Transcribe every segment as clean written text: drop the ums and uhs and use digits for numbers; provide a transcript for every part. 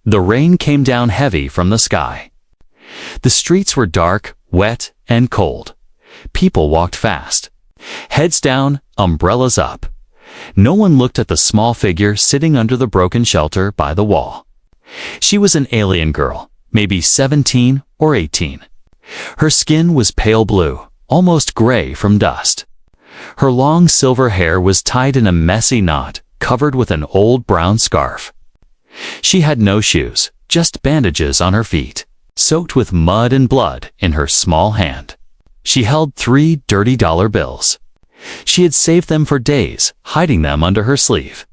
The rain came down heavy from the sky. The streets were dark, wet, and cold. People walked fast. Heads down, umbrellas up. No one looked at the small figure sitting under the broken shelter by the wall. She was an alien girl, maybe 17 or 18. Her skin was pale blue, almost gray from dust. Her long silver hair was tied in a messy knot, covered with an old brown scarf. She had no shoes, just bandages on her feet, soaked with mud and blood in her small hand. She held 3 dirty dollar bills. She had saved them for days, hiding them under her sleeve.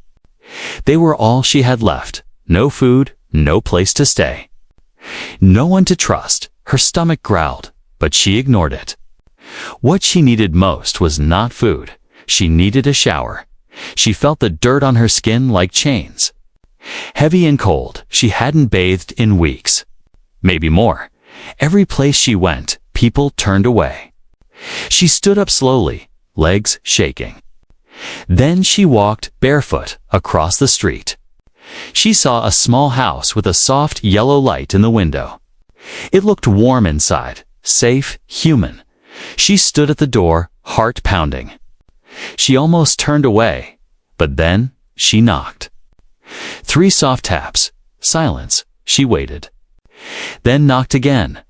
They were all she had left. No food, no place to stay. No one to trust. Her stomach growled, but she ignored it. What she needed most was not food. She needed a shower. She felt the dirt on her skin like chains. Heavy and cold, she hadn't bathed in weeks. Maybe more. Every place she went, people turned away. She stood up slowly, legs shaking. Then she walked barefoot across the street. She saw a small house with a soft yellow light in the window. It looked warm inside, safe, human. She stood at the door, heart pounding. She almost turned away, but then she knocked. 3 soft taps, silence. She waited. Then knocked again.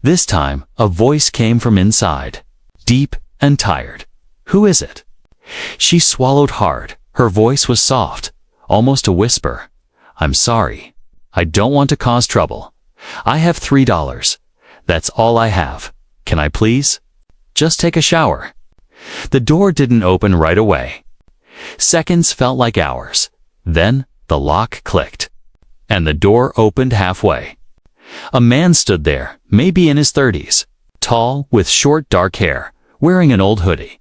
This time, a voice came from inside, deep and tired. "Who is it?" She swallowed hard. Her voice was soft, almost a whisper. "I'm sorry. I don't want to cause trouble. I have $3. That's all I have. Can I please? Just take a shower." The door didn't open right away. Seconds felt like hours. Then the lock clicked, and the door opened halfway. A man stood there, maybe in his 30s, tall, with short dark hair, wearing an old hoodie.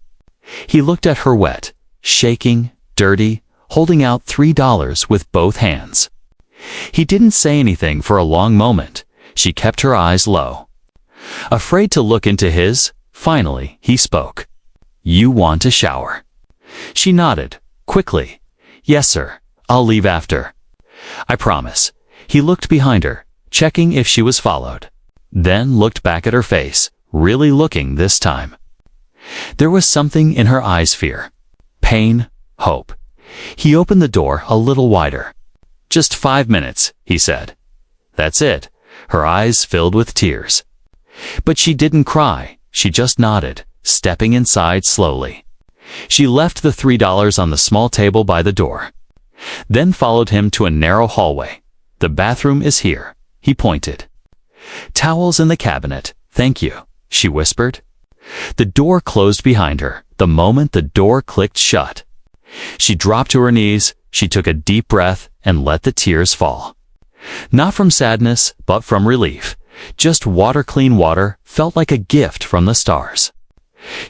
He looked at her wet, shaking, dirty, holding out $3 with both hands. He didn't say anything for a long moment. She kept her eyes low. Afraid to look into his, finally he spoke. "You want a shower?" She nodded, quickly. "Yes, sir. I'll leave after." "I promise." He looked behind her, checking if she was followed. Then looked back at her face, really looking this time. There was something in her eyes, fear, pain, hope. He opened the door a little wider. "Just 5 minutes," he said. That's it. Her eyes filled with tears. But she didn't cry, she just nodded, stepping inside slowly. She left the $3 on the small table by the door. Then followed him to a narrow hallway. "The bathroom is here," he pointed. "Towels in the cabinet, thank you," she whispered. The door closed behind her. The moment the door clicked shut, she dropped to her knees. She took a deep breath and let the tears fall. Not from sadness, but from relief. Just water-clean water felt like a gift from the stars.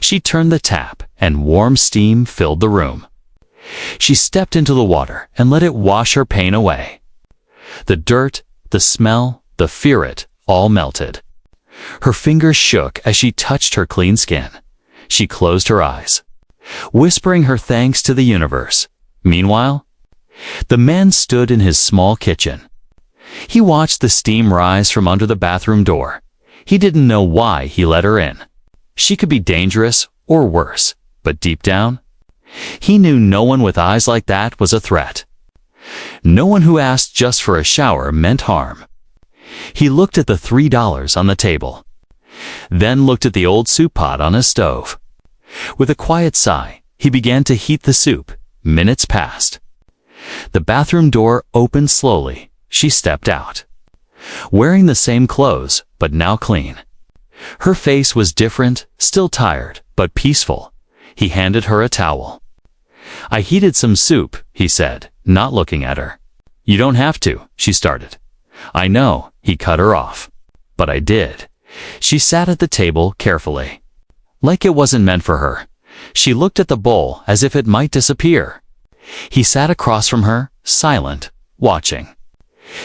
She turned the tap, and warm steam filled the room. She stepped into the water and let it wash her pain away. The dirt, the smell, the fear, it all melted. Her fingers shook as she touched her clean skin. She closed her eyes, whispering her thanks to the universe. Meanwhile, the man stood in his small kitchen. He watched the steam rise from under the bathroom door. He didn't know why he let her in. She could be dangerous or worse, but deep down, he knew no one with eyes like that was a threat. No one who asked just for a shower meant harm. He looked at the $3 on the table, then looked at the old soup pot on his stove. With a quiet sigh, he began to heat the soup. Minutes passed. The bathroom door opened slowly. She stepped out, wearing the same clothes, but now clean. Her face was different, still tired, but peaceful. He handed her a towel. "I heated some soup," he said, not looking at her. "You don't have to," she started. "I know," he cut her off. "But I did." She sat at the table carefully, like it wasn't meant for her. She looked at the bowl as if it might disappear. He sat across from her, silent, watching.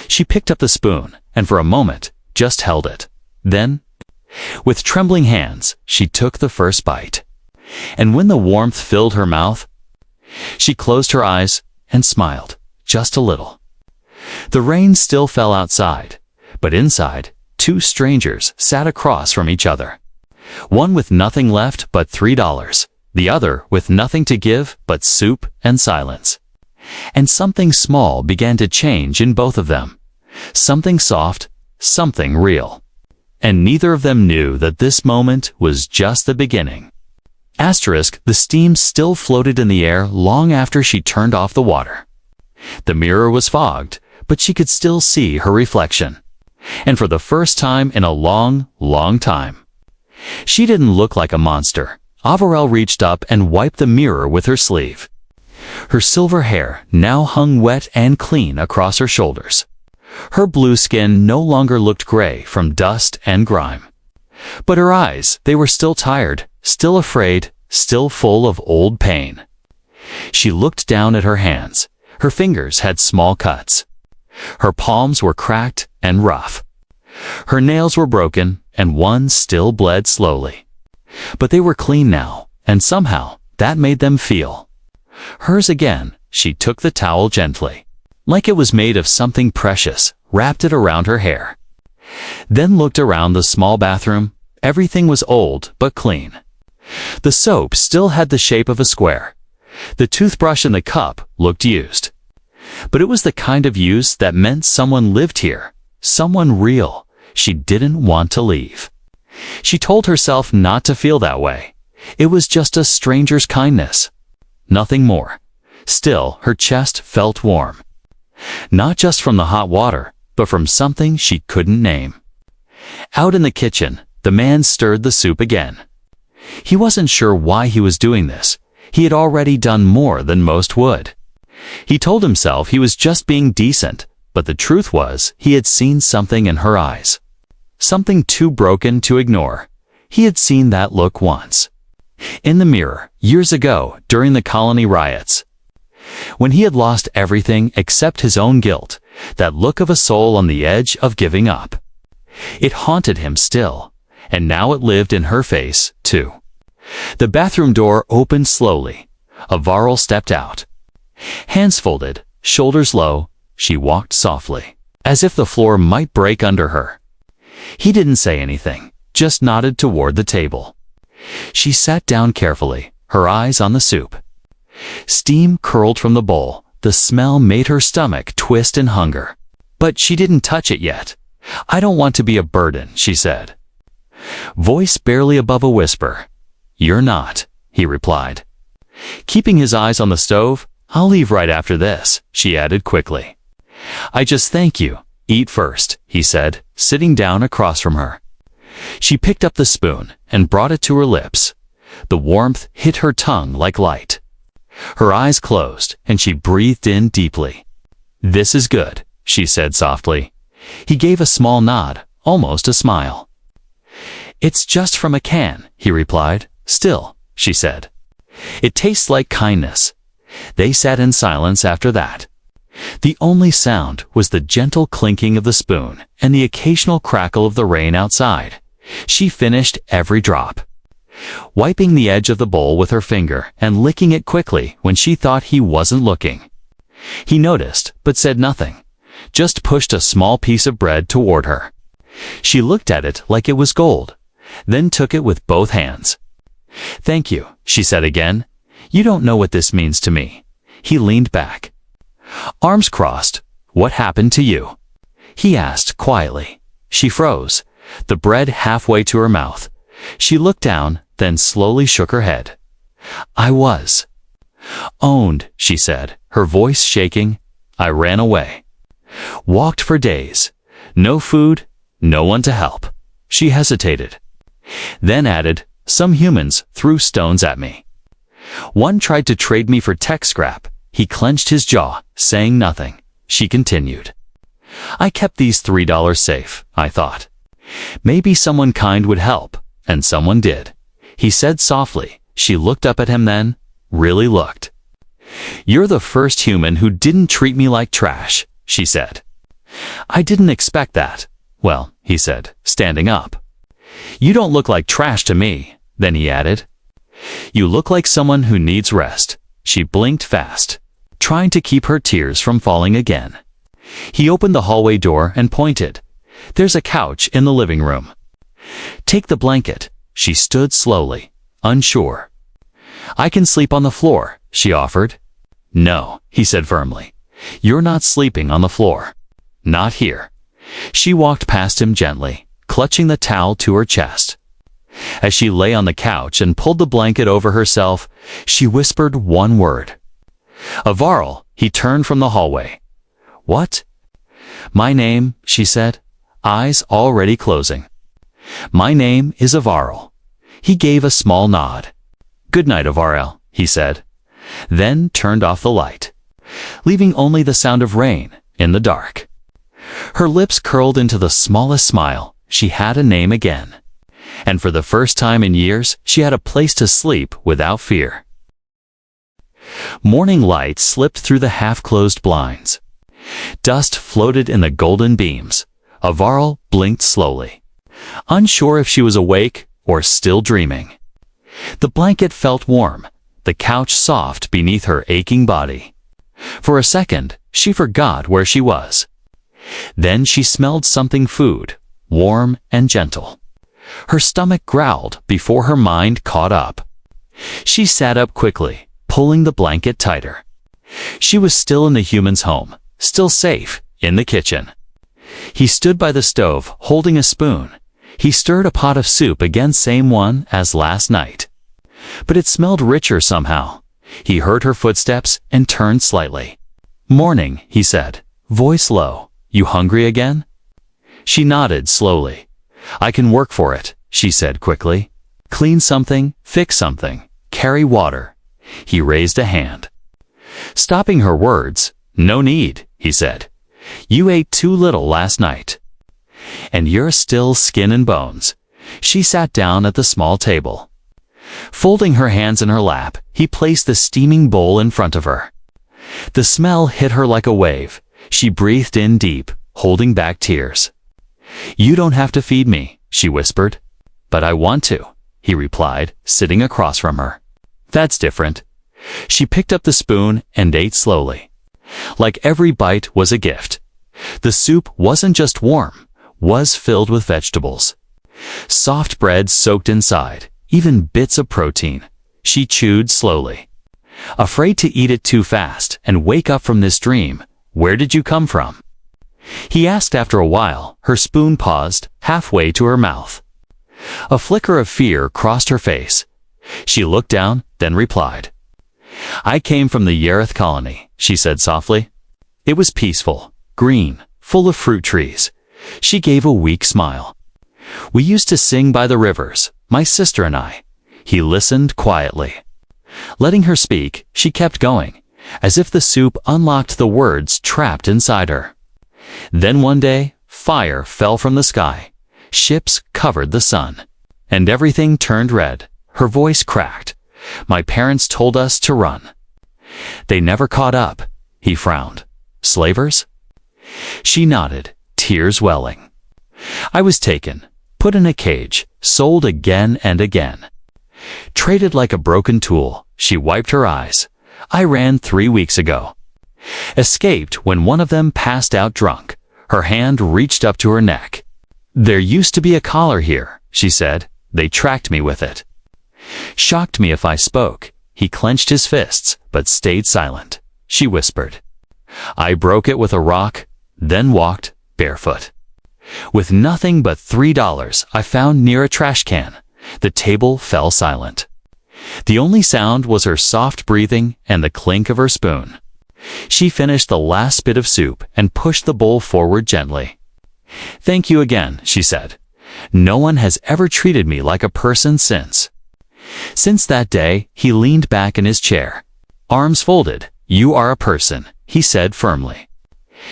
She picked up the spoon, and for a moment, just held it. Then, with trembling hands, she took the first bite. And when the warmth filled her mouth, she closed her eyes and smiled, just a little. The rain still fell outside, but inside, two strangers sat across from each other. One with nothing left but $3, the other with nothing to give but soup and silence. And something small began to change in both of them. Something soft, something real. And neither of them knew that this moment was just the beginning. Asterisk, the steam still floated in the air long after she turned off the water. The mirror was fogged, but she could still see her reflection. And for the first time in a long, long time. She didn't look like a monster. Averell reached up and wiped the mirror with her sleeve. Her silver hair now hung wet and clean across her shoulders. Her blue skin no longer looked gray from dust and grime. But her eyes, they were still tired, still afraid, still full of old pain. She looked down at her hands. Her fingers had small cuts. Her palms were cracked and rough. Her nails were broken, and one still bled slowly. But they were clean now, and somehow that made them feel. Hers again, she took the towel gently, like it was made of something precious, wrapped it around her hair. Then looked around the small bathroom. Everything was old but clean. The soap still had the shape of a square. The toothbrush in the cup looked used. But it was the kind of use that meant someone lived here, someone real. She didn't want to leave. She told herself not to feel that way. It was just a stranger's kindness. Nothing more. Still, her chest felt warm. Not just from the hot water, but from something she couldn't name. Out in the kitchen, the man stirred the soup again. He wasn't sure why he was doing this. He had already done more than most would. He told himself he was just being decent, but the truth was he had seen something in her eyes. Something too broken to ignore. He had seen that look once. In the mirror, years ago, during the colony riots. When he had lost everything except his own guilt, that look of a soul on the edge of giving up. It haunted him still, and now it lived in her face, too. The bathroom door opened slowly. Averell stepped out. Hands folded, shoulders low, she walked softly, as if the floor might break under her. He didn't say anything, just nodded toward the table. She sat down carefully, her eyes on the soup. Steam curled from the bowl. The smell made her stomach twist in hunger. But she didn't touch it yet. "I don't want to be a burden," she said. Voice barely above a whisper. "You're not," he replied. Keeping his eyes on the stove, "I'll leave right after this," she added quickly. "I just thank you. Eat first," he said, sitting down across from her. She picked up the spoon and brought it to her lips. The warmth hit her tongue like light. Her eyes closed, and she breathed in deeply. "This is good," she said softly. He gave a small nod, almost a smile. "It's just from a can," he replied. "Still," she said. "It tastes like kindness." They sat in silence after that. The only sound was the gentle clinking of the spoon and the occasional crackle of the rain outside. She finished every drop, wiping the edge of the bowl with her finger and licking it quickly when she thought he wasn't looking. He noticed, but said nothing, just pushed a small piece of bread toward her. She looked at it like it was gold, then took it with both hands. "Thank you," she said again. "You don't know what this means to me." He leaned back. Arms crossed. "What happened to you?" he asked quietly. She froze, the bread halfway to her mouth. She looked down, then slowly shook her head. "I was owned," she said, her voice shaking. "I ran away. Walked for days. No food, no one to help." She hesitated. Then added, "Some humans threw stones at me. One tried to trade me for tech scrap." He clenched his jaw, saying nothing. She continued. "I kept these $3 safe, I thought. Maybe someone kind would help, and someone did." He said softly. She looked up at him then, really looked. "You're the first human who didn't treat me like trash," she said. "I didn't expect that." "Well," he said, standing up. "You don't look like trash to me." Then he added, "You look like someone who needs rest." She blinked fast, trying to keep her tears from falling again. He opened the hallway door and pointed. "There's a couch in the living room." "Take the blanket." She stood slowly, unsure. "I can sleep on the floor," she offered. "No," he said firmly. "You're not sleeping on the floor. Not here." She walked past him gently, clutching the towel to her chest. As she lay on the couch and pulled the blanket over herself, she whispered one word. "Avarl," he turned from the hallway. "What?" "My name," she said, eyes already closing. "My name is Avarl." He gave a small nod. "Good night, Avarl," he said, then turned off the light, leaving only the sound of rain in the dark. Her lips curled into the smallest smile. She had a name again. And for the first time in years, she had a place to sleep without fear. Morning light slipped through the half-closed blinds. Dust floated in the golden beams. Avarl blinked slowly, unsure if she was awake or still dreaming. The blanket felt warm, the couch soft beneath her aching body. For a second, she forgot where she was. Then she smelled something food, warm and gentle. Her stomach growled before her mind caught up. She sat up quickly, pulling the blanket tighter. She was still in the human's home, still safe, in the kitchen. He stood by the stove, holding a spoon. He stirred a pot of soup again, same one as last night. But it smelled richer somehow. He heard her footsteps and turned slightly. "Morning," he said, voice low. "You hungry again?" She nodded slowly. "I can work for it," she said quickly. "Clean something, fix something, carry water." He raised a hand. Stopping her words, "No need," he said. "You ate too little last night. And you're still skin and bones." She sat down at the small table. Folding her hands in her lap, he placed the steaming bowl in front of her. The smell hit her like a wave. She breathed in deep, holding back tears. "You don't have to feed me," she whispered. "But I want to," he replied, sitting across from her. "That's different." She picked up the spoon and ate slowly. Like every bite was a gift. The soup wasn't just warm, was filled with vegetables. Soft bread soaked inside, even bits of protein. She chewed slowly. Afraid to eat it too fast and wake up from this dream. "Where did you come from?" He asked after a while. Her spoon paused, halfway to her mouth. A flicker of fear crossed her face. She looked down, then replied. "I came from the Yareth colony," she said softly. It was peaceful, green, full of fruit trees. She gave a weak smile. "We used to sing by the rivers, my sister and I." He listened quietly. Letting her speak, she kept going, as if the soup unlocked the words trapped inside her. Then one day, fire fell from the sky. Ships covered the sun. And everything turned red. Her voice cracked. "My parents told us to run." "They never caught up," he frowned. "Slavers?" She nodded, tears welling. "I was taken, put in a cage, sold again and again. Traded like a broken tool." She wiped her eyes. "I ran 3 weeks ago. Escaped when one of them passed out drunk." Her hand reached up to her neck. "There used to be a collar here," she said. "They tracked me with it. Shocked me if I spoke." He clenched his fists, but stayed silent. She whispered. "I broke it with a rock, then walked barefoot. With nothing but $3 I found near a trash can." The table fell silent. The only sound was her soft breathing and the clink of her spoon. She finished the last bit of soup and pushed the bowl forward gently. "Thank you again," she said. "No one has ever treated me like a person since." Since that day, he leaned back in his chair. Arms folded. "You are a person," he said firmly.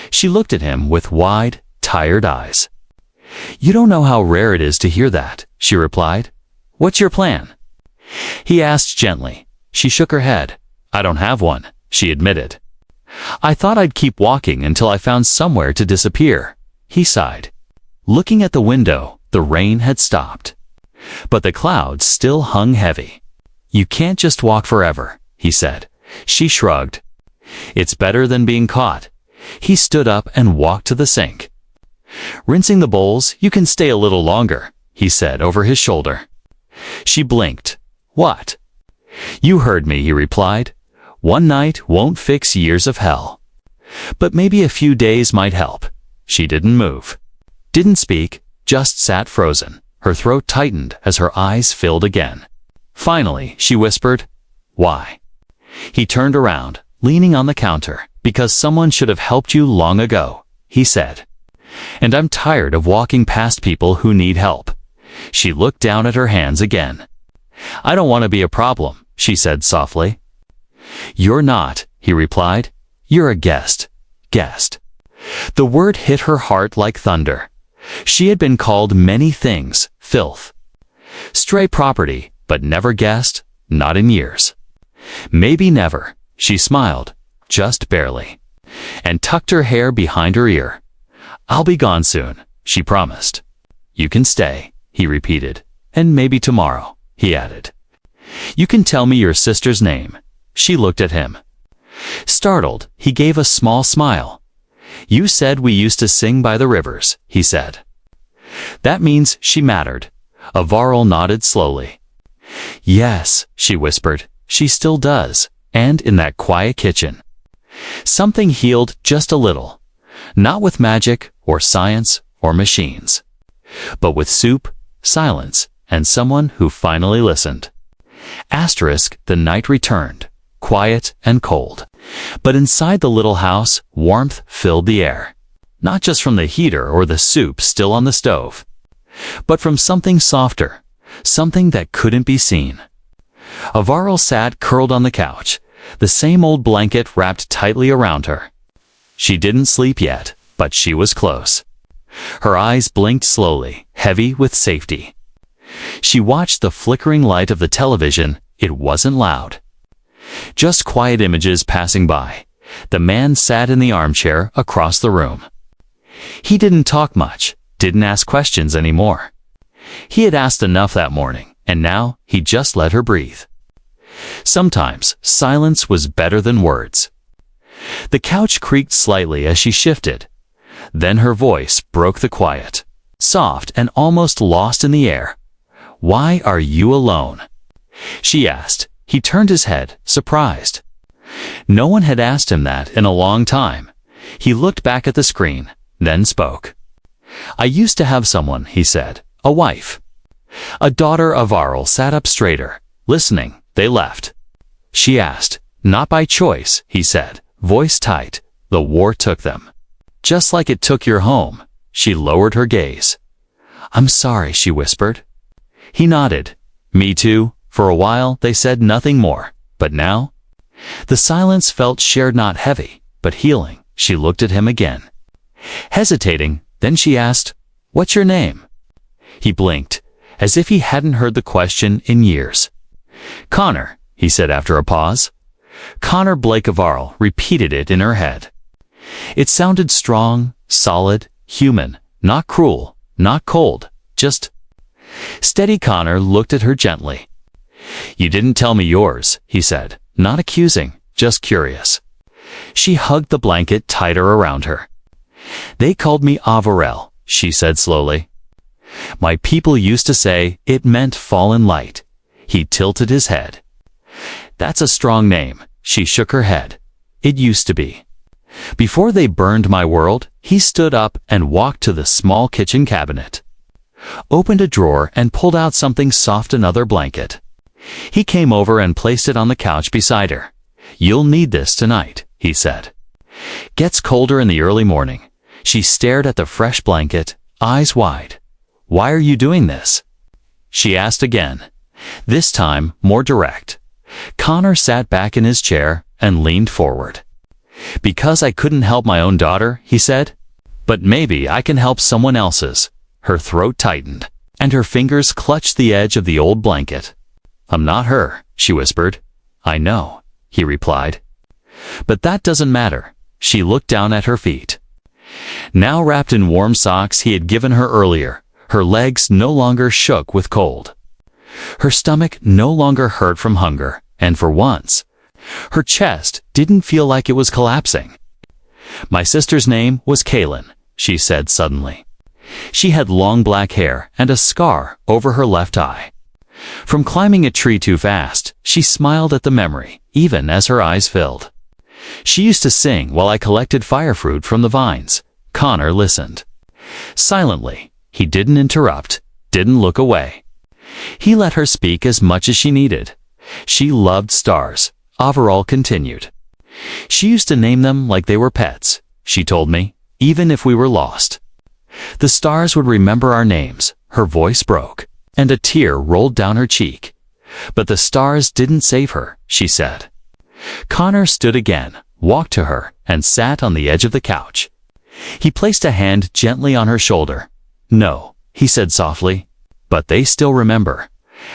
She looked at him with wide, tired eyes. "You don't know how rare it is to hear that," she replied. "What's your plan?" He asked gently. She shook her head. "I don't have one," she admitted. "I thought I'd keep walking until I found somewhere to disappear." He sighed. Looking at the window, the rain had stopped. But the clouds still hung heavy. "You can't just walk forever," he said. She shrugged. "It's better than being caught." He stood up and walked to the sink. "Rinsing the bowls, you can stay a little longer," he said over his shoulder. She blinked. "What?" "You heard me," he replied. "One night won't fix years of hell. But maybe a few days might help." She didn't move. Didn't speak, just sat frozen. Her throat tightened as her eyes filled again. Finally, she whispered, "Why?" He turned around, leaning on the counter. "Because someone should have helped you long ago," he said. "And I'm tired of walking past people who need help." She looked down at her hands again. "I don't want to be a problem," she said softly. "You're not," he replied. "You're a guest." Guest. The word hit her heart like thunder. She had been called many things, filth, stray property, but never guest, not in years. Maybe never, she smiled, just barely, and tucked her hair behind her ear. "I'll be gone soon," she promised. "You can stay," he repeated, "and maybe tomorrow," he added. "You can tell me your sister's name." She looked at him. Startled, he gave a small smile. "You said we used to sing by the rivers," he said. "That means she mattered." Avaril nodded slowly. "Yes," she whispered, "she still does, and in that quiet kitchen." Something healed just a little, not with magic or science or machines, but with soup, silence, and someone who finally listened. The night returned, quiet and cold. But inside the little house, warmth filled the air. Not just from the heater or the soup still on the stove, but from something softer, something that couldn't be seen. Avaril sat curled on the couch, the same old blanket wrapped tightly around her. She didn't sleep yet, but she was close. Her eyes blinked slowly, heavy with safety. She watched the flickering light of the television. It wasn't loud. Just quiet images passing by. The man sat in the armchair across the room. He didn't talk much, didn't ask questions anymore. He had asked enough that morning, and now he just let her breathe. Sometimes silence was better than words. The couch creaked slightly as she shifted. Then her voice broke the quiet, soft and almost lost in the air. "Why are you alone?" she asked. He turned his head, surprised. No one had asked him that in a long time. He looked back at the screen, then spoke. "I used to have someone," he said, "a wife." A daughter of Avaril sat up straighter, listening. "They left?" She asked. "Not by choice," he said, voice tight. "The war took them. Just like it took your home." She lowered her gaze. "I'm sorry," she whispered. He nodded. "Me too." For a while they said nothing more, but now? The silence felt shared, not heavy, but healing. She looked at him again. Hesitating, then she asked, "What's your name?" He blinked, as if he hadn't heard the question in years. "Connor," he said after a pause. Connor Blake Avaril repeated it in her head. It sounded strong, solid, human, not cruel, not cold, just steady. Connor looked at her gently. "You didn't tell me yours," he said, not accusing, just curious. She hugged the blanket tighter around her. "They called me Avaril," she said slowly. "My people used to say it meant fallen light." He tilted his head. "That's a strong name." She shook her head. "It used to be. Before they burned my world." He stood up and walked to the small kitchen cabinet, opened a drawer and pulled out something soft, another blanket. He came over and placed it on the couch beside her. "You'll need this tonight," he said. "Gets colder in the early morning." She stared at the fresh blanket, eyes wide. "Why are you doing this?" she asked again, this time more direct. Connor sat back in his chair and leaned forward. "Because I couldn't help my own daughter," he said. "But maybe I can help someone else's." Her throat tightened, and her fingers clutched the edge of the old blanket. "I'm not her," she whispered. "I know," he replied. "But that doesn't matter." She looked down at her feet, now wrapped in warm socks he had given her earlier. Her legs no longer shook with cold. Her stomach no longer hurt from hunger, and for once, her chest didn't feel like it was collapsing. My sister's name was Kaylin, she said suddenly. She had long black hair and a scar over her left eye. From climbing a tree too fast, she smiled at the memory, even as her eyes filled. She used to sing while I collected fire fruit from the vines. Connor listened. Silently, he didn't interrupt, didn't look away. He let her speak as much as she needed. She loved stars, Overall continued. She used to name them like they were pets, she told me, even if we were lost. The stars would remember our names. Her voice broke, and a tear rolled down her cheek. But the stars didn't save her, she said. Connor stood again, walked to her, and sat on the edge of the couch. He placed a hand gently on her shoulder. No, he said softly, but they still remember.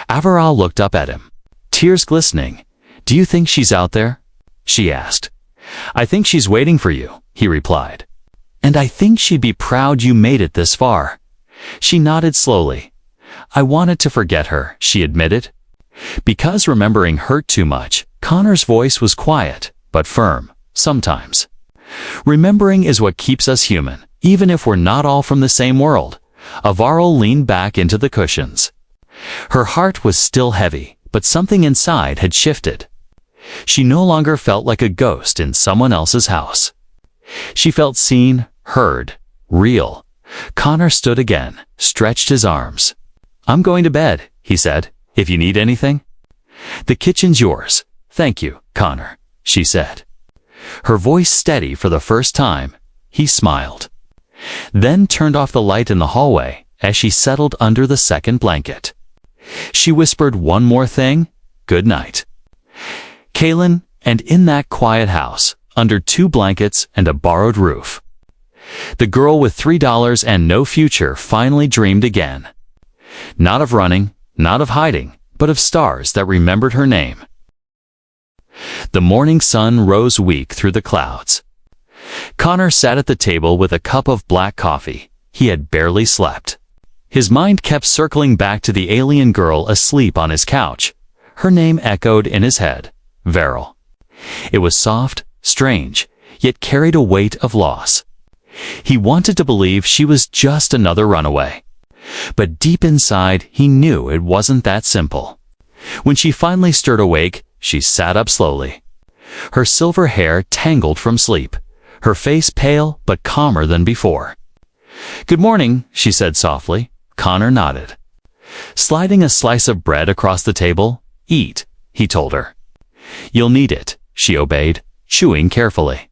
Averil looked up at him, tears glistening. Do you think she's out there? She asked. I think she's waiting for you, he replied. And I think she'd be proud you made it this far. She nodded slowly. I wanted to forget her, she admitted. Because remembering hurt too much, Connor's voice was quiet, but firm, sometimes. Remembering is what keeps us human, even if we're not all from the same world. Averil leaned back into the cushions. Her heart was still heavy, but something inside had shifted. She no longer felt like a ghost in someone else's house. She felt seen, heard, real. Connor stood again, stretched his arms. I'm going to bed, he said, if you need anything. The kitchen's yours. Thank you, Connor, she said. Her voice steady for the first time. He smiled. Then turned off the light in the hallway as she settled under the second blanket. She whispered one more thing, good night. Kaylin, and in that quiet house, under 2 blankets and a borrowed roof. The girl with $3 and no future finally dreamed again. Not of running, not of hiding, but of stars that remembered her name. The morning sun rose weak through the clouds. Connor sat at the table with a cup of black coffee. He had barely slept. His mind kept circling back to the alien girl asleep on his couch. Her name echoed in his head, Veril. It was soft, strange, yet carried a weight of loss. He wanted to believe she was just another runaway. But deep inside, he knew it wasn't that simple. When she finally stirred awake, she sat up slowly. Her silver hair tangled from sleep, her face pale but calmer than before. Good morning, she said softly. Connor nodded. Sliding a slice of bread across the table, eat, he told her. You'll need it, she obeyed, chewing carefully.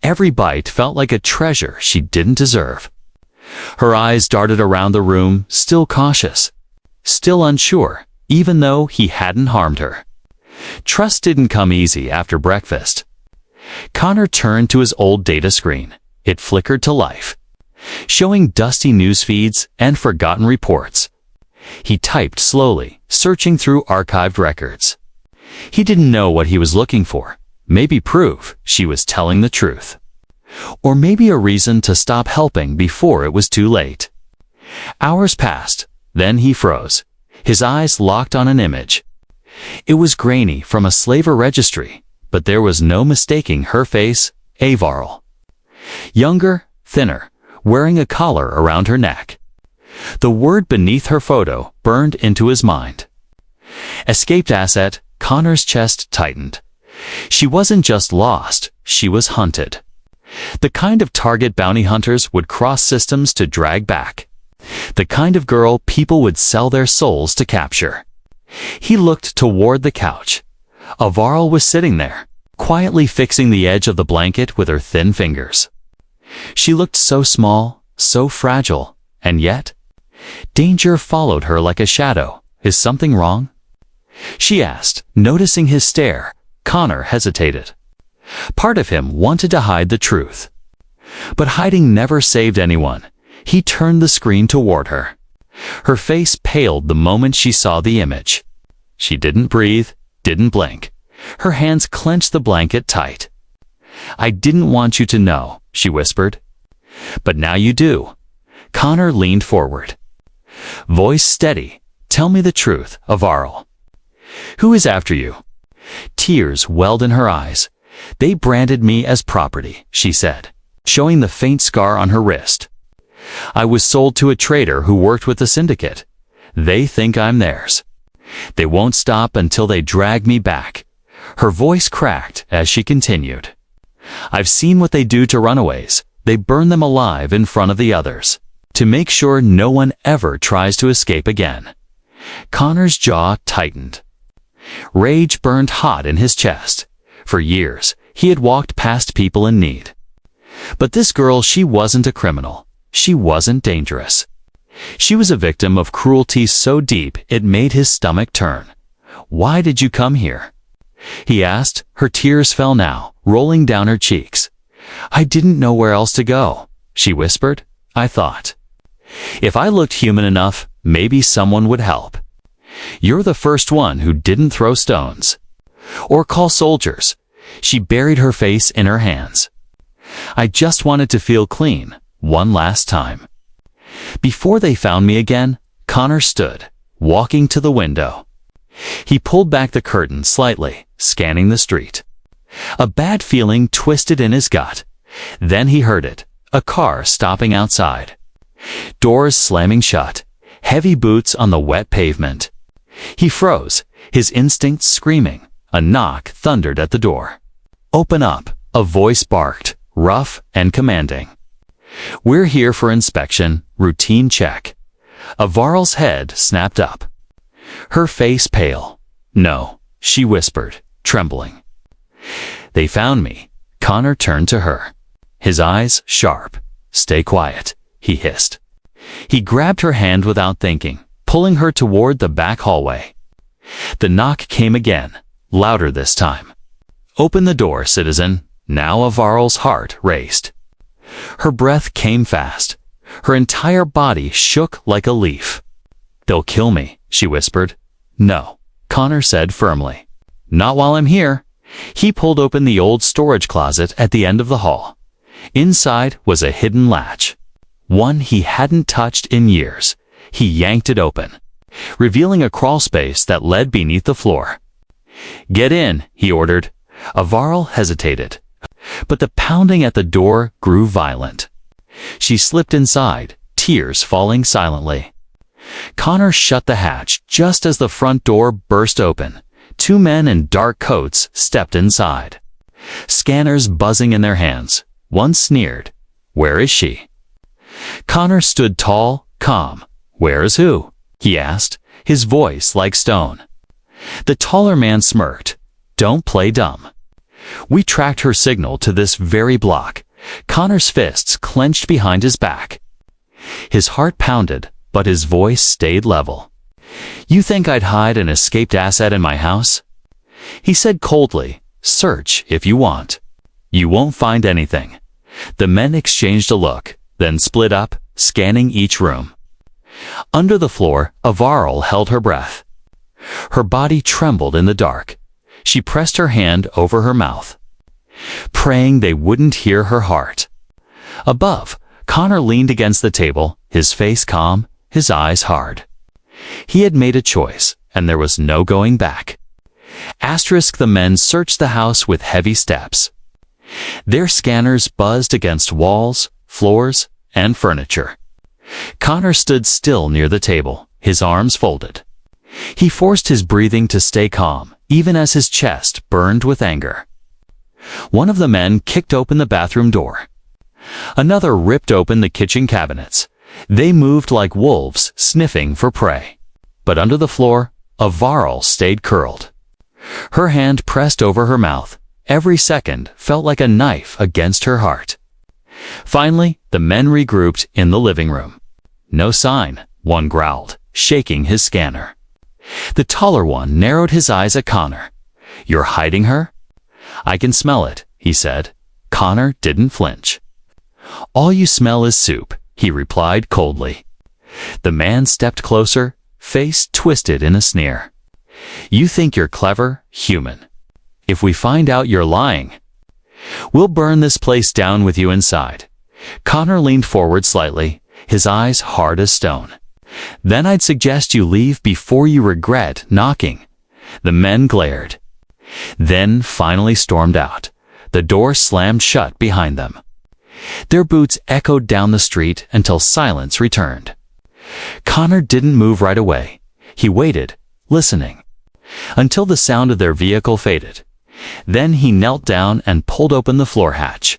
Every bite felt like a treasure she didn't deserve. Her eyes darted around the room, still cautious, still unsure, even though he hadn't harmed her. Trust didn't come easy after breakfast. Connor turned to his old data screen. It flickered to life, showing dusty news feeds and forgotten reports. He typed slowly, searching through archived records. He didn't know what he was looking for. Maybe proof she was telling the truth. Or maybe a reason to stop helping before it was too late. Hours passed, then he froze, his eyes locked on an image. It was grainy from a slaver registry, but there was no mistaking her face, Averil. Younger, thinner, wearing a collar around her neck. The word beneath her photo burned into his mind. Escaped asset. Connor's chest tightened. She wasn't just lost, she was hunted. The kind of target bounty hunters would cross systems to drag back. The kind of girl people would sell their souls to capture. He looked toward the couch. Averil was sitting there, quietly fixing the edge of the blanket with her thin fingers. She looked so small, so fragile, and yet, danger followed her like a shadow. Is something wrong? She asked, noticing his stare. Connor hesitated. Part of him wanted to hide the truth. But hiding never saved anyone. He turned the screen toward her. Her face paled the moment she saw the image. She didn't breathe, didn't blink. Her hands clenched the blanket tight. I didn't want you to know, she whispered. But now you do. Connor leaned forward. Voice steady. Tell me the truth, Averil. Who is after you? Tears welled in her eyes. They branded me as property, she said, showing the faint scar on her wrist. I was sold to a trader who worked with the syndicate. They think I'm theirs. They won't stop until they drag me back. Her voice cracked as she continued. I've seen what they do to runaways. They burn them alive in front of the others, to make sure no one ever tries to escape again. Connor's jaw tightened. Rage burned hot in his chest. For years, he had walked past people in need. But this girl, she wasn't a criminal. She wasn't dangerous. She was a victim of cruelty so deep it made his stomach turn. Why did you come here? He asked. Her tears fell now, rolling down her cheeks. I didn't know where else to go, she whispered. I thought, if I looked human enough, maybe someone would help. You're the first one who didn't throw stones or call soldiers. She buried her face in her hands. I just wanted to feel clean one last time. Before they found me again, Connor stood, walking to the window. He pulled back the curtain slightly, scanning the street. A bad feeling twisted in his gut. Then he heard it, a car stopping outside. Doors slamming shut, heavy boots on the wet pavement. He froze, his instincts screaming. A knock thundered at the door. Open up, a voice barked, rough and commanding. We're here for inspection, routine check. Avaral's head snapped up. Her face pale. No, she whispered, trembling. They found me. Connor turned to her. His eyes sharp. Stay quiet, he hissed. He grabbed her hand without thinking, pulling her toward the back hallway. The knock came again, louder this time. Open the door, citizen. Now Avaral's heart raced. Her breath came fast. Her entire body shook like a leaf. They'll kill me, she whispered. No, Connor said firmly. Not while I'm here. He pulled open the old storage closet at the end of the hall. Inside was a hidden latch, one he hadn't touched in years. He yanked it open, revealing a crawl space that led beneath the floor. Get in, he ordered. Avaral hesitated, but the pounding at the door grew violent. She slipped inside, tears falling silently. Connor shut the hatch just as the front door burst open. Two men in dark coats stepped inside, scanners buzzing in their hands. One sneered. Where is she? Connor stood tall, calm. Where is who? He asked, his voice like stone. The taller man smirked. Don't play dumb. We tracked her signal to this very block. Connor's fists clenched behind his back. His heart pounded, but his voice stayed level. You think I'd hide an escaped asset in my house? He said coldly, search if you want. You won't find anything. The men exchanged a look, then split up, scanning each room. Under the floor, Avaral held her breath. Her body trembled in the dark. She pressed her hand over her mouth, praying they wouldn't hear her heart. Above, Connor leaned against the table, his face calm, his eyes hard. He had made a choice, and there was no going back. The men searched the house with heavy steps. Their scanners buzzed against walls, floors, and furniture. Connor stood still near the table, his arms folded. He forced his breathing to stay calm, even as his chest burned with anger. One of the men kicked open the bathroom door. Another ripped open the kitchen cabinets. They moved like wolves, sniffing for prey. But under the floor, Avaral stayed curled. Her hand pressed over her mouth. Every second felt like a knife against her heart. Finally, the men regrouped in the living room. No sign, one growled, shaking his scanner. The taller one narrowed his eyes at Connor. You're hiding her? I can smell it, he said. Connor didn't flinch. All you smell is soup, he replied coldly. The man stepped closer, face twisted in a sneer. You think you're clever, human. If we find out you're lying, we'll burn this place down with you inside. Connor leaned forward slightly, his eyes hard as stone. Then I'd suggest you leave before you regret knocking. The men glared, then finally stormed out. The door slammed shut behind them. Their boots echoed down the street until silence returned. Connor didn't move right away. He waited, listening, until the sound of their vehicle faded. Then he knelt down and pulled open the floor hatch.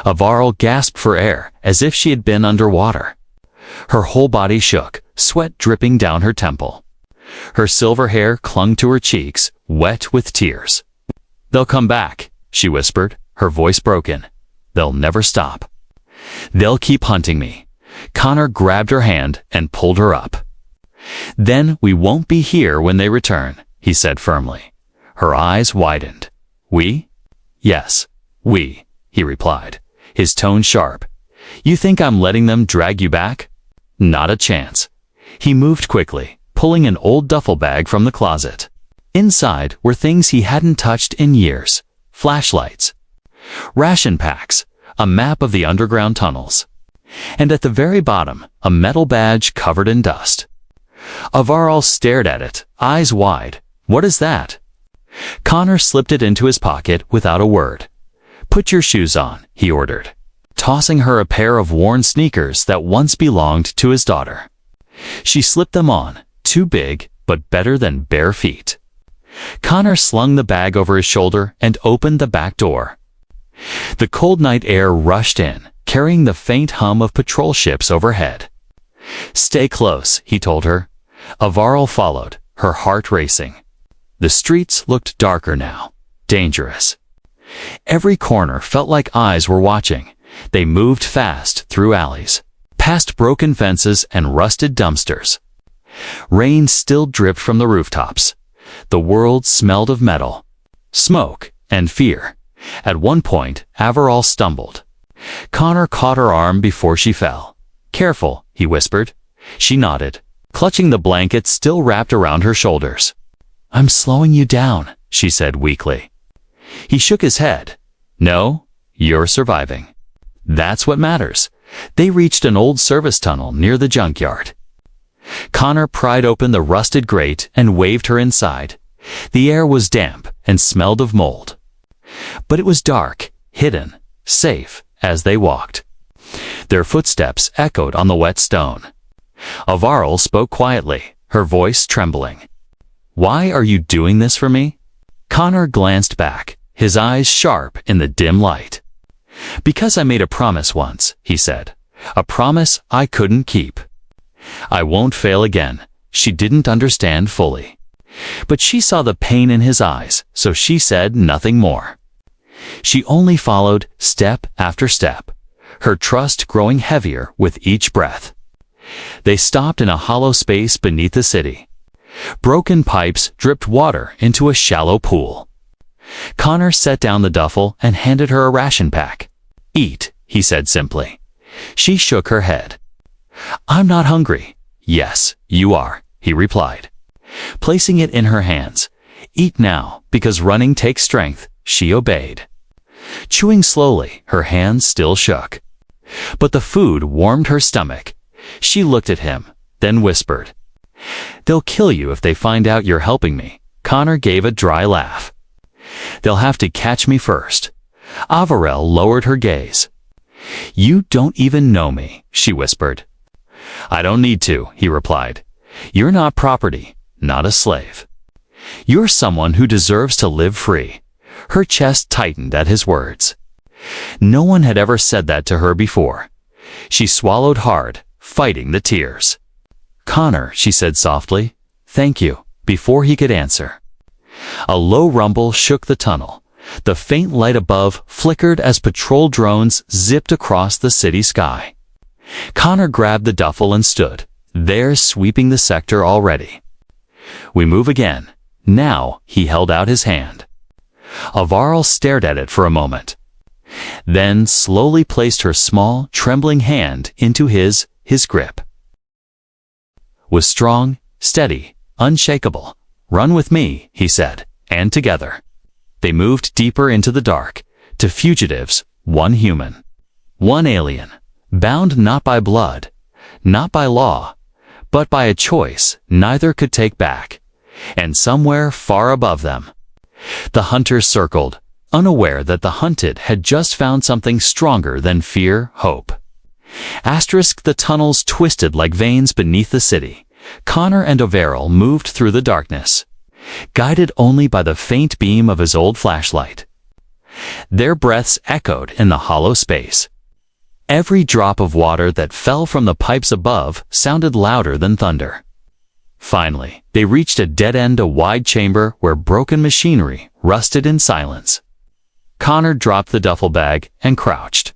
Avaril gasped for air as if she had been underwater. Her whole body shook, sweat dripping down her temple. Her silver hair clung to her cheeks, wet with tears. "They'll come back," she whispered, her voice broken. "They'll never stop. They'll keep hunting me." Connor grabbed her hand and pulled her up. "Then we won't be here when they return," he said firmly. Her eyes widened. "We?" "Yes, we," he replied, his tone sharp. "You think I'm letting them drag you back? Not a chance." He moved quickly, pulling an old duffel bag from the closet. Inside were things he hadn't touched in years: flashlights, ration packs, a map of the underground tunnels, and at the very bottom, a metal badge covered in dust. Avaril stared at it, eyes wide. "What is that?" Connor slipped it into his pocket without a word. "Put your shoes on," he ordered, tossing her a pair of worn sneakers that once belonged to his daughter. She slipped them on, too big, but better than bare feet. Connor slung the bag over his shoulder and opened the back door. The cold night air rushed in, carrying the faint hum of patrol ships overhead. "Stay close," he told her. Avaril followed, her heart racing. The streets looked darker now, dangerous. Every corner felt like eyes were watching. They moved fast through alleys, past broken fences and rusted dumpsters. Rain still dripped from the rooftops. The world smelled of metal, smoke, and fear. At one point, Avaril stumbled. Connor caught her arm before she fell. "Careful," he whispered. She nodded, clutching the blanket still wrapped around her shoulders. "I'm slowing you down," she said weakly. He shook his head. "No, you're surviving. That's what matters." They reached an old service tunnel near the junkyard. Connor pried open the rusted grate and waved her inside. The air was damp and smelled of mold. But it was dark, hidden, safe as they walked. Their footsteps echoed on the wet stone. Avaril spoke quietly, her voice trembling. "Why are you doing this for me?" Connor glanced back, his eyes sharp in the dim light. "Because I made a promise once," he said. "A promise I couldn't keep. I won't fail again." She didn't understand fully, but she saw the pain in his eyes, so she said nothing more. She only followed step after step, her trust growing heavier with each breath. They stopped in a hollow space beneath the city. Broken pipes dripped water into a shallow pool. Connor set down the duffel and handed her a ration pack. "Eat," he said simply. She shook her head. "I'm not hungry." "Yes, you are," he replied, placing it in her hands. "Eat now, because running takes strength." She obeyed. Chewing slowly, her hands still shook. But the food warmed her stomach. She looked at him, then whispered, "They'll kill you if they find out you're helping me." Connor gave a dry laugh. "They'll have to catch me first." Avaril lowered her gaze. "You don't even know me," she whispered. "I don't need to," he replied. "You're not property, not a slave. You're someone who deserves to live free." Her chest tightened at his words. No one had ever said that to her before. She swallowed hard, fighting the tears. "Connor," she said softly, "thank you," before he could answer. A low rumble shook the tunnel. The faint light above flickered as patrol drones zipped across the city sky. Connor grabbed the duffel and stood, there sweeping the sector already. "We move again." Now he held out his hand. Avaril stared at it for a moment, then slowly placed her small, trembling hand into his grip. Was strong, steady, unshakable. "Run with me," he said, and together they moved deeper into the dark, to fugitives, one human, one alien, bound not by blood, not by law, but by a choice neither could take back. And somewhere far above them, the hunters circled, unaware that the hunted had just found something stronger than fear, hope. The tunnels twisted like veins beneath the city. Connor and Overall moved through the darkness, guided only by the faint beam of his old flashlight. Their breaths echoed in the hollow space. Every drop of water that fell from the pipes above sounded louder than thunder. Finally, they reached a dead end, a wide chamber where broken machinery rusted in silence. Connor dropped the duffel bag and crouched.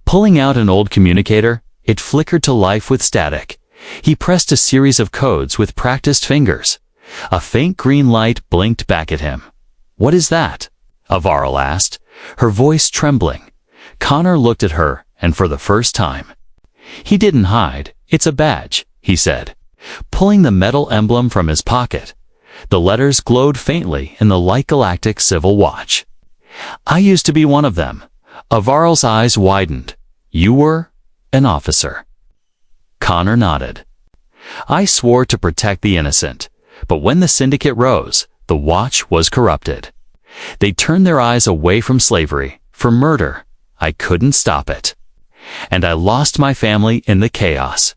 Pulling out an old communicator, it flickered to life with static. He pressed a series of codes with practiced fingers. A faint green light blinked back at him. "What is that?" Overall asked, her voice trembling. Connor looked at her, and for the first time. He didn't hide. "It's a badge," he said, pulling the metal emblem from his pocket. The letters glowed faintly in the light. Galactic Civil Watch. "I used to be one of them." Overall's eyes widened. "You were an officer?" Connor nodded. "I swore to protect the innocent, but when the syndicate rose, the watch was corrupted. They turned their eyes away from slavery, from murder. I couldn't stop it. And I lost my family in the chaos."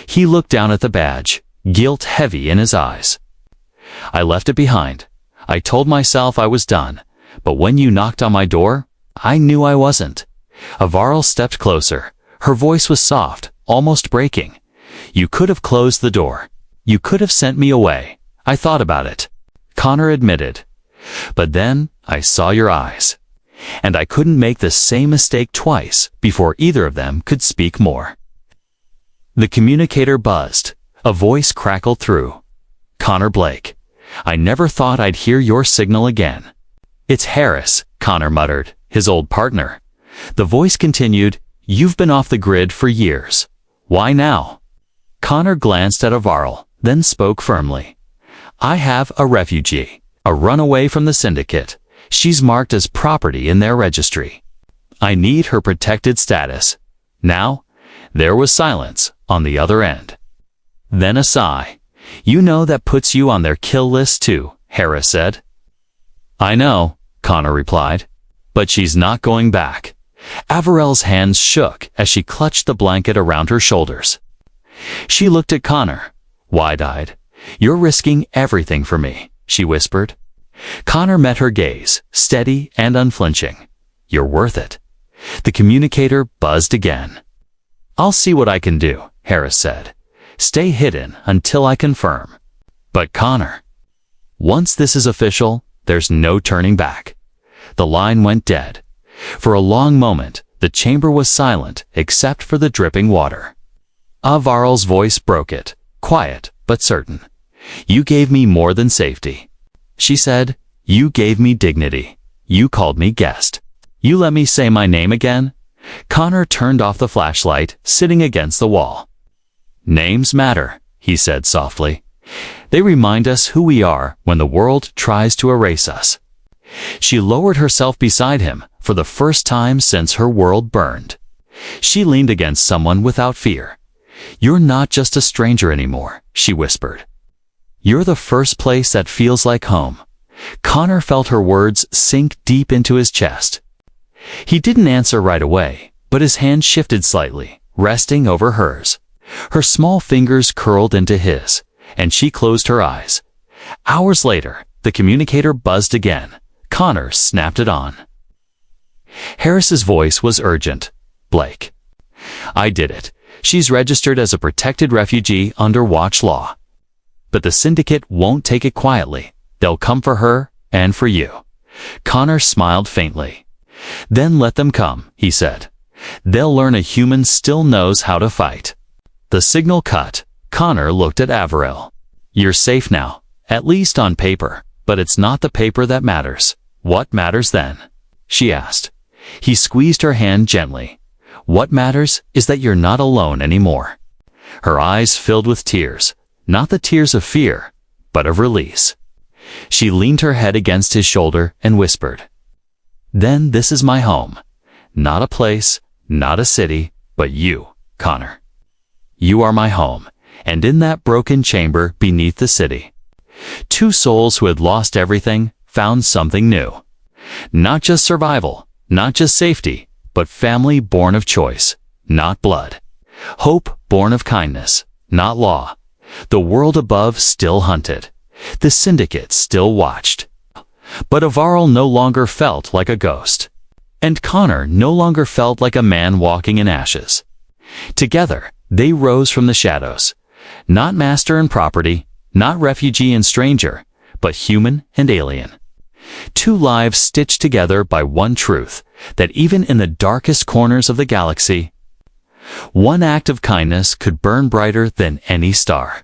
He looked down at the badge, guilt heavy in his eyes. "I left it behind. I told myself I was done, but when you knocked on my door, I knew I wasn't." Overall stepped closer. Her voice was soft, almost breaking. "You could have closed the door. You could have sent me away. I thought about it," Connor admitted. "But then I saw your eyes. And I couldn't make the same mistake twice before either of them could speak more." The communicator buzzed. A voice crackled through. "Connor Blake, I never thought I'd hear your signal again." "It's Harris," Connor muttered, his old partner. The voice continued, "You've been off the grid for years. Why now?" Connor glanced at Overall, then spoke firmly. "I have a refugee, a runaway from the syndicate. She's marked as property in their registry. I need her protected status." Now, there was silence on the other end. Then a sigh. "You know that puts you on their kill list too," Harris said. "I know," Connor replied. "But she's not going back." Overall's hands shook as she clutched the blanket around her shoulders. She looked at Connor, wide-eyed. "You're risking everything for me," she whispered. Connor met her gaze, steady and unflinching. "You're worth it." The communicator buzzed again. "I'll see what I can do," Harris said. "Stay hidden until I confirm." "But Connor, once this is official, there's no turning back." The line went dead. For a long moment, the chamber was silent except for the dripping water. Overall's voice broke it, quiet but certain. "You gave me more than safety," she said. "You gave me dignity. You called me guest. You let me say my name again." Connor turned off the flashlight, sitting against the wall. "Names matter," he said softly. "They remind us who we are when the world tries to erase us." She lowered herself beside him for the first time since her world burned. She leaned against someone without fear. "You're not just a stranger anymore," she whispered. "You're the first place that feels like home." Connor felt her words sink deep into his chest. He didn't answer right away, but his hand shifted slightly, resting over hers. Her small fingers curled into his, and she closed her eyes. Hours later, the communicator buzzed again. Connor snapped it on. Harris's voice was urgent. "Blake, I did it. She's registered as a protected refugee under watch law. But the syndicate won't take it quietly. They'll come for her and for you." Connor smiled faintly. "Then let them come," he said. "They'll learn a human still knows how to fight." The signal cut. Connor looked at Overall. "You're safe now, at least on paper, but it's not the paper that matters." "What matters then?" she asked. He squeezed her hand gently. "What matters is that you're not alone anymore." Her eyes filled with tears, not the tears of fear, but of release. She leaned her head against his shoulder and whispered, "Then this is my home. Not a place, not a city, but you, Connor. You are my home, and in that broken chamber beneath the city." Two souls who had lost everything found something new. Not just survival, not just safety, but family born of choice, not blood. Hope born of kindness, not law. The world above still hunted. The syndicate still watched. But Avarl no longer felt like a ghost. And Connor no longer felt like a man walking in ashes. Together, they rose from the shadows. Not master and property, not refugee and stranger, but human and alien. Two lives stitched together by one truth, that even in the darkest corners of the galaxy, one act of kindness could burn brighter than any star.